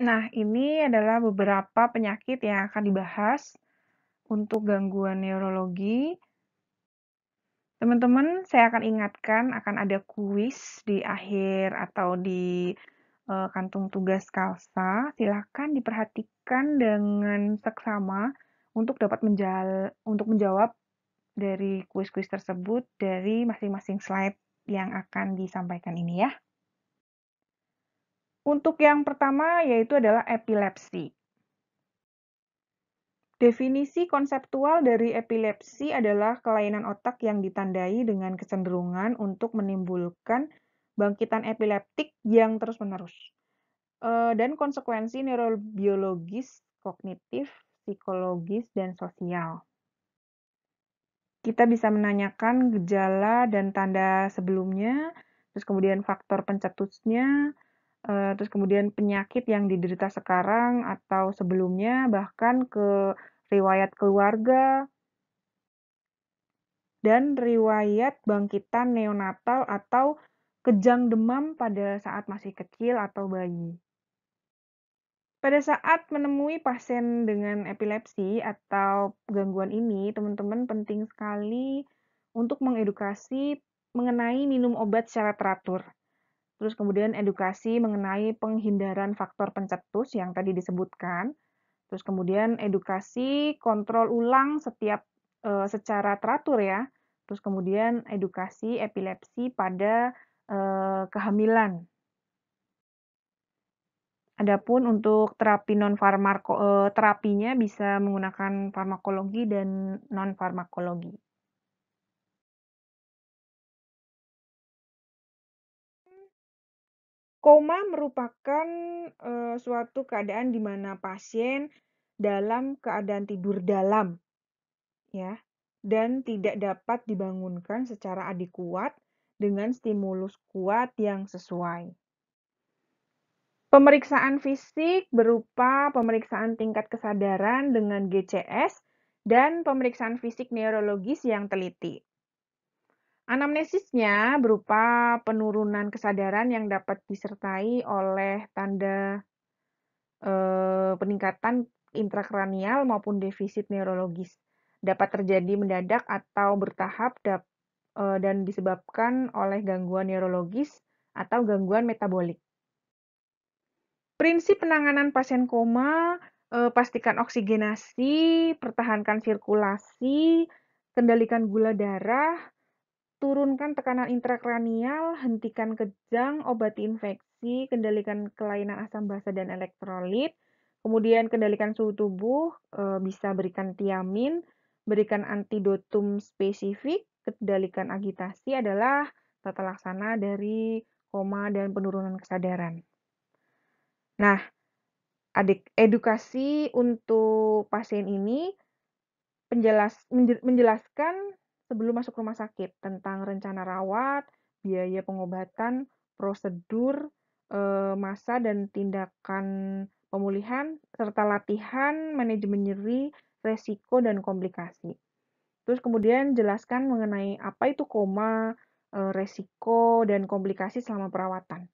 Nah, ini adalah beberapa penyakit yang akan dibahas untuk gangguan neurologi. Teman-teman, saya akan ingatkan akan ada kuis di akhir atau di kantung tugas Kalsa. Silakan diperhatikan dengan seksama untuk dapat menjawab dari kuis-kuis tersebut dari masing-masing slide yang akan disampaikan ini ya. Untuk yang pertama yaitu adalah epilepsi. Definisi konseptual dari epilepsi adalah kelainan otak yang ditandai dengan kecenderungan untuk menimbulkan bangkitan epileptik yang terus-menerus, dan konsekuensi neurobiologis, kognitif, psikologis, dan sosial. Kita bisa menanyakan gejala dan tanda sebelumnya, terus kemudian faktor pencetusnya, terus kemudian penyakit yang diderita sekarang atau sebelumnya, bahkan ke riwayat keluarga, dan riwayat bangkitan neonatal atau kejang demam pada saat masih kecil atau bayi. Pada saat menemui pasien dengan epilepsi atau gangguan ini, teman-teman penting sekali untuk mengedukasi mengenai minum obat secara teratur. Terus kemudian edukasi mengenai penghindaran faktor pencetus yang tadi disebutkan. Terus kemudian edukasi kontrol ulang secara teratur ya. Terus kemudian edukasi epilepsi pada kehamilan. Adapun untuk terapinya bisa menggunakan farmakologi dan non-farmakologi. Koma merupakan suatu keadaan di mana pasien dalam keadaan tidur dalam, ya, dan tidak dapat dibangunkan secara adekuat dengan stimulus kuat yang sesuai. Pemeriksaan fisik berupa pemeriksaan tingkat kesadaran dengan GCS dan pemeriksaan fisik neurologis yang teliti. Anamnesisnya berupa penurunan kesadaran yang dapat disertai oleh tanda peningkatan intrakranial maupun defisit neurologis. Dapat terjadi mendadak atau bertahap dan disebabkan oleh gangguan neurologis atau gangguan metabolik. Prinsip penanganan pasien koma, pastikan oksigenasi, pertahankan sirkulasi, kendalikan gula darah, turunkan tekanan intrakranial, hentikan kejang, obati infeksi, kendalikan kelainan asam basa dan elektrolit, kemudian kendalikan suhu tubuh, bisa berikan tiamin, berikan antidotum spesifik, kendalikan agitasi adalah tata laksana dari koma dan penurunan kesadaran. Nah, edukasi untuk pasien ini menjelaskan sebelum masuk rumah sakit tentang rencana rawat, biaya pengobatan, prosedur, masa dan tindakan pemulihan, serta latihan manajemen nyeri, resiko, dan komplikasi. Terus kemudian jelaskan mengenai apa itu koma, resiko, dan komplikasi selama perawatan.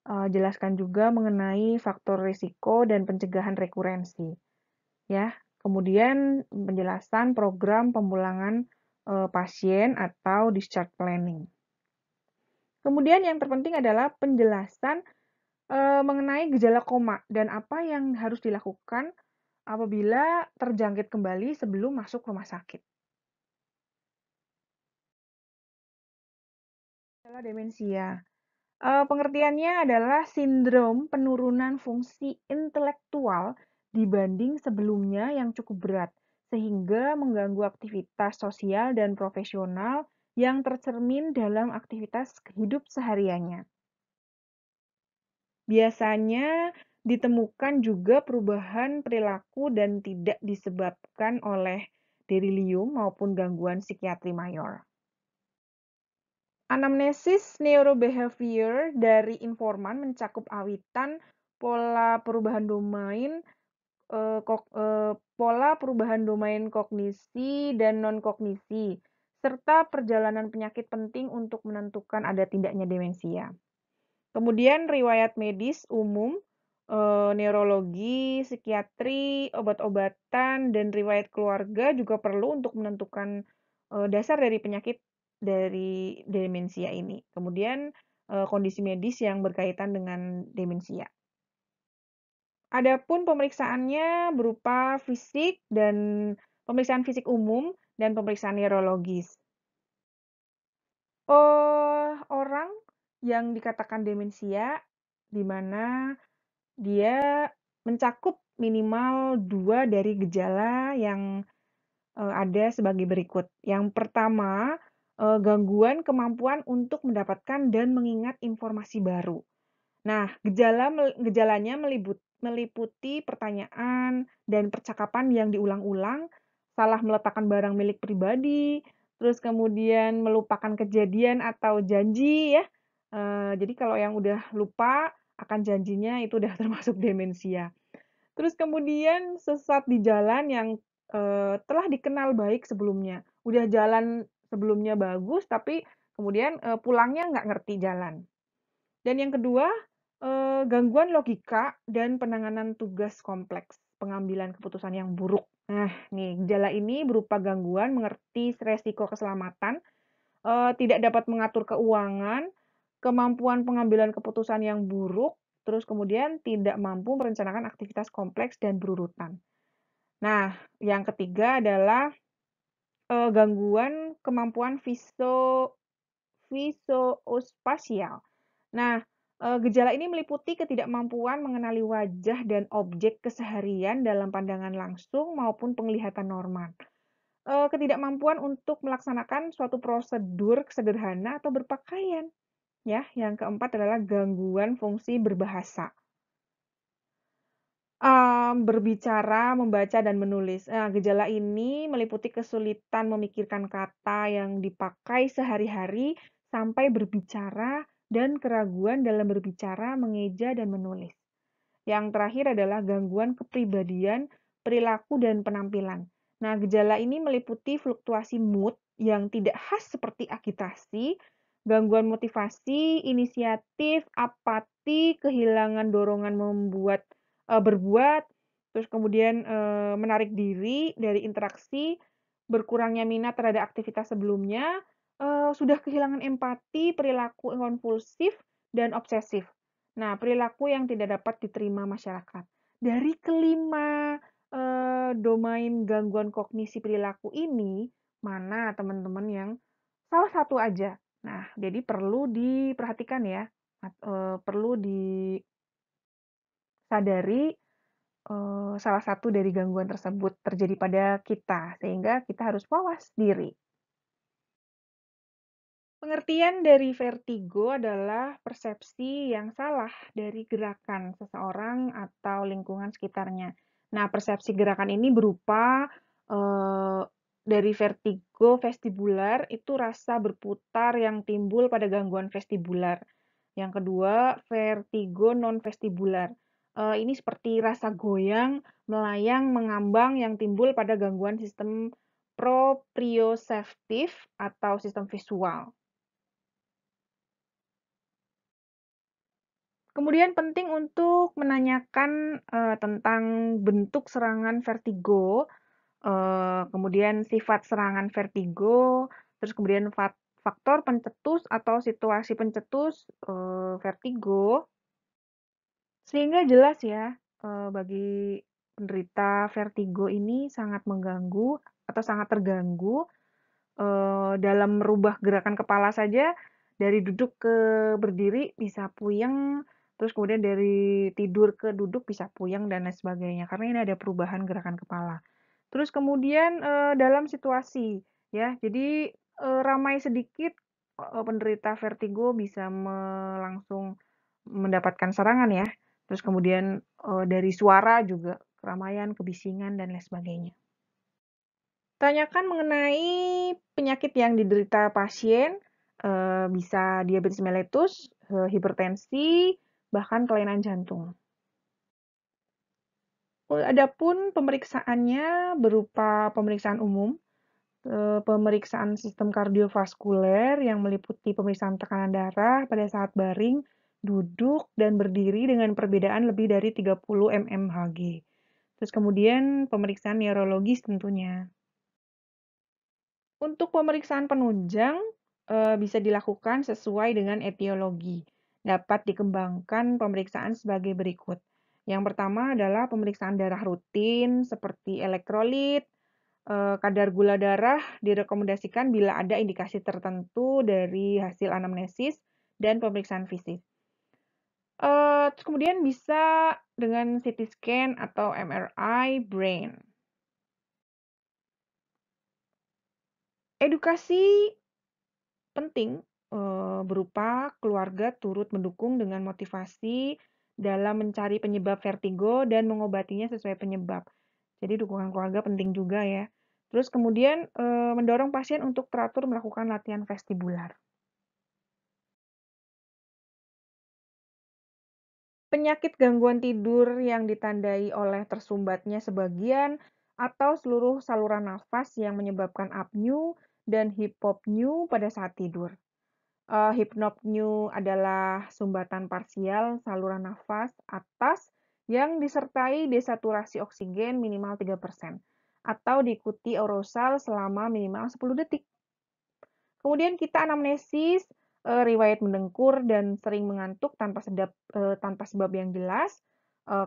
Jelaskan juga mengenai faktor risiko dan pencegahan rekurensi. Ya, kemudian penjelasan program pemulangan pasien atau discharge planning. Kemudian yang terpenting adalah penjelasan mengenai gejala koma dan apa yang harus dilakukan apabila terjangkit kembali sebelum masuk rumah sakit. Gejala demensia. Pengertiannya adalah sindrom penurunan fungsi intelektual dibanding sebelumnya yang cukup berat, sehingga mengganggu aktivitas sosial dan profesional yang tercermin dalam aktivitas hidup sehariannya. Biasanya ditemukan juga perubahan perilaku dan tidak disebabkan oleh delirium maupun gangguan psikiatri mayor. Anamnesis neurobehavior dari informan mencakup awitan, pola perubahan domain, kognisi dan non-kognisi, serta perjalanan penyakit penting untuk menentukan ada tidaknya demensia. Kemudian riwayat medis umum neurologi, psikiatri, obat-obatan, dan riwayat keluarga juga perlu untuk menentukan dasar dari penyakit dari demensia ini. Kemudian kondisi medis yang berkaitan dengan demensia. Adapun pemeriksaannya berupa fisik dan pemeriksaan fisik umum dan pemeriksaan neurologis. Orang yang dikatakan demensia, di mana dia mencakup minimal 2 dari gejala yang ada sebagai berikut. Yang pertama, gangguan kemampuan untuk mendapatkan dan mengingat informasi baru. Nah, gejalanya meliputi pertanyaan dan percakapan yang diulang-ulang, salah meletakkan barang milik pribadi, terus kemudian melupakan kejadian atau janji ya. Jadi kalau yang udah lupa akan janjinya itu udah termasuk demensia. Terus kemudian sesat di jalan yang telah dikenal baik sebelumnya. Udah jalan sebelumnya bagus, tapi kemudian pulangnya nggak ngerti jalan. Dan yang kedua, gangguan logika dan penanganan tugas kompleks, pengambilan keputusan yang buruk. Nah, nih gejala ini berupa gangguan mengerti resiko keselamatan, tidak dapat mengatur keuangan, kemampuan pengambilan keputusan yang buruk, terus kemudian tidak mampu merencanakan aktivitas kompleks dan berurutan. Nah, yang ketiga adalah gangguan kemampuan visospasial. Nah, gejala ini meliputi ketidakmampuan mengenali wajah dan objek keseharian dalam pandangan langsung maupun penglihatan normal. Ketidakmampuan untuk melaksanakan suatu prosedur sederhana atau berpakaian. Ya, yang keempat adalah gangguan fungsi berbahasa. Berbicara, membaca, dan menulis. Nah, gejala ini meliputi kesulitan memikirkan kata yang dipakai sehari-hari sampai berbicara dan keraguan dalam berbicara, mengeja, dan menulis. Yang terakhir adalah gangguan kepribadian, perilaku, dan penampilan. Nah, gejala ini meliputi fluktuasi mood yang tidak khas seperti agitasi, gangguan motivasi, inisiatif, apati, kehilangan dorongan berbuat, terus kemudian menarik diri dari interaksi, berkurangnya minat terhadap aktivitas sebelumnya, sudah kehilangan empati, perilaku konvulsif, dan obsesif. Nah, perilaku yang tidak dapat diterima masyarakat. Dari kelima domain gangguan kognisi perilaku ini, mana teman-teman yang salah satu aja. Nah, jadi perlu diperhatikan ya, perlu disadari salah satu dari gangguan tersebut terjadi pada kita, sehingga kita harus mawas diri. Pengertian dari vertigo adalah persepsi yang salah dari gerakan seseorang atau lingkungan sekitarnya. Nah, persepsi gerakan ini berupa dari vertigo vestibular itu rasa berputar yang timbul pada gangguan vestibular. Yang kedua, vertigo non vestibular. Ini seperti rasa goyang, melayang, mengambang yang timbul pada gangguan sistem proprioseptif atau sistem visual. Kemudian penting untuk menanyakan tentang bentuk serangan vertigo, kemudian sifat serangan vertigo, terus kemudian faktor pencetus atau situasi pencetus vertigo, sehingga jelas ya bagi penderita vertigo ini sangat mengganggu atau sangat terganggu dalam merubah gerakan kepala saja, dari duduk ke berdiri bisa puyeng, terus kemudian dari tidur ke duduk bisa puyeng dan lain sebagainya, karena ini ada perubahan gerakan kepala. Terus kemudian dalam situasi ya, jadi ramai sedikit penderita vertigo bisa langsung mendapatkan serangan ya. Terus kemudian dari suara juga keramaian, kebisingan dan lain sebagainya. Tanyakan mengenai penyakit yang diderita pasien, bisa diabetes mellitus, hipertensi, bahkan kelainan jantung. Adapun pemeriksaannya berupa pemeriksaan umum, pemeriksaan sistem kardiovaskuler yang meliputi pemeriksaan tekanan darah pada saat baring duduk, dan berdiri dengan perbedaan lebih dari 30 mmHg. Terus kemudian pemeriksaan neurologis tentunya. Untuk pemeriksaan penunjang, bisa dilakukan sesuai dengan etiologi. Dapat dikembangkan pemeriksaan sebagai berikut. Yang pertama adalah pemeriksaan darah rutin seperti elektrolit, kadar gula darah direkomendasikan bila ada indikasi tertentu dari hasil anamnesis dan pemeriksaan fisik. Terus kemudian bisa dengan CT scan atau MRI brain. Edukasi penting, berupa keluarga turut mendukung dengan motivasi dalam mencari penyebab vertigo dan mengobatinya sesuai penyebab. Jadi dukungan keluarga penting juga ya. Terus kemudian, mendorong pasien untuk teratur melakukan latihan vestibular. Penyakit gangguan tidur yang ditandai oleh tersumbatnya sebagian atau seluruh saluran nafas yang menyebabkan apneu dan hipopneu pada saat tidur. Hipnopneu adalah sumbatan parsial saluran nafas atas yang disertai desaturasi oksigen minimal 3% atau diikuti aerosol selama minimal 10 detik. Kemudian kita anamnesis, riwayat mendengkur dan sering mengantuk tanpa sebab yang jelas,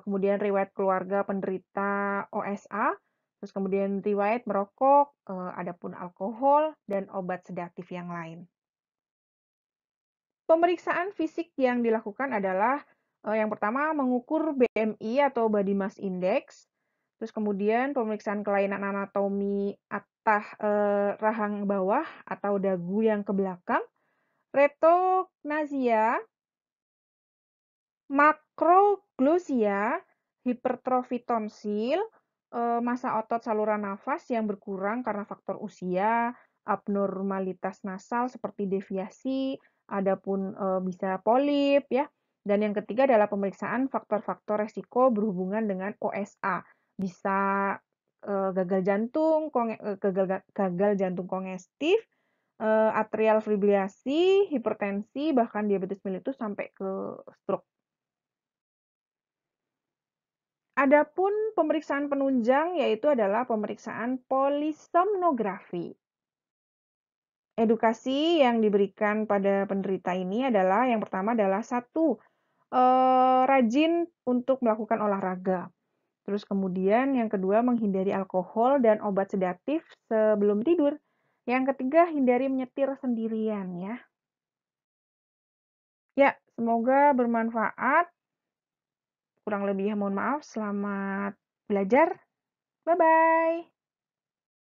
kemudian riwayat keluarga penderita OSA, terus kemudian riwayat merokok, adapun alkohol dan obat sedatif yang lain. Pemeriksaan fisik yang dilakukan adalah, yang pertama mengukur BMI atau Body Mass Index, terus kemudian pemeriksaan kelainan anatomi rahang bawah atau dagu yang ke belakang, retognasia, makroglosia, hipertrofi tonsil, massa otot saluran nafas yang berkurang karena faktor usia, abnormalitas nasal seperti deviasi, adapun bisa polip ya. Dan yang ketiga adalah pemeriksaan faktor-faktor resiko berhubungan dengan OSA. Bisa gagal jantung, gagal jantung kongestif, atrial fibrilasi, hipertensi, bahkan diabetes mellitus sampai ke stroke. Adapun pemeriksaan penunjang yaitu adalah pemeriksaan polisomnografi. Edukasi yang diberikan pada penderita ini adalah yang pertama adalah satu, rajin untuk melakukan olahraga. Terus kemudian yang kedua menghindari alkohol dan obat sedatif sebelum tidur. Yang ketiga hindari menyetir sendirian ya. Ya, semoga bermanfaat. Kurang lebihnya mohon maaf. Selamat belajar. Bye-bye.